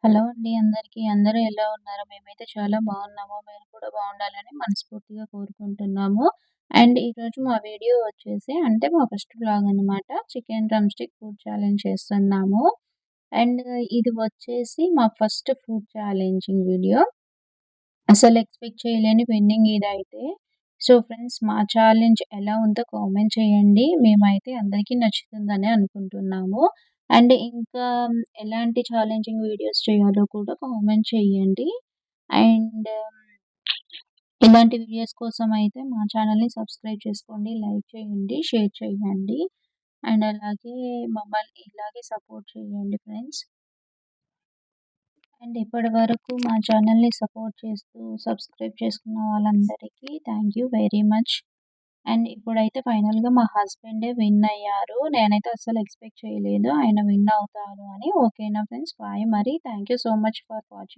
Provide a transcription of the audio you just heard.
Hello అండి అందరికీ. అందరూ ఎలా ఉన్నారు? మేమైతే చాలా బాగున్నాము. మీరు కూడా బాగుండాలని మనస్ఫూర్తిగా కోరుకుంటున్నాము. అండ్ ఈరోజు మా వీడియో వచ్చేసి అంటే మా ఫస్ట్ వ్లాగ్ అనమాట. Chicken drum stick food challenge చేస్తున్నాము. అండ్ ఇది వచ్చేసి మా ఫస్ట్ ఫుడ్ ఛాలెంజింగ్ వీడియో. అసలు ఎక్స్‌పెక్ట్ చేయలేని విన్నింగ్ ఇదైతే. సో ఫ్రెండ్స్ మా ఛాలెంజ్ ఎలా ఉందో కామెంట్ చేయండి. మేమైతే అందరికీ నచ్చుతుందనే అనుకుంటున్నాము. అండ్ ఇంకా ఎలాంటి ఛాలెంజింగ్ వీడియోస్ చేయాలో కూడా కామెంట్ చేయండి. అండ్ ఇలాంటి వీడియోస్ కోసం అయితే మా ఛానల్‌ని సబ్స్క్రైబ్ చేసుకోండి, లైక్ చేయండి, షేర్ చేయండి. అండ్ అలాగే మమ్మల్ని ఇలాగే సపోర్ట్ చేయండి ఫ్రెండ్స్. అండ్ ఇప్పటివరకు మా ఛానల్‌ని సపోర్ట్ చేస్తూ, సబ్స్క్రైబ్ చేసుకున్న వాళ్ళందరికీ thank you very much. And ఇప్పుడైతే ఫైనల్‌గా మా హస్బెండే విన్ అయ్యారు. నేనైతే అస్సలు ఎక్స్‌పెక్ట్ చేయలేదు ఆయన విన్ అవుతారు అని. ఓకేనా ఫ్రెండ్స్, బాయ్ మరి. Thank you so much for watching.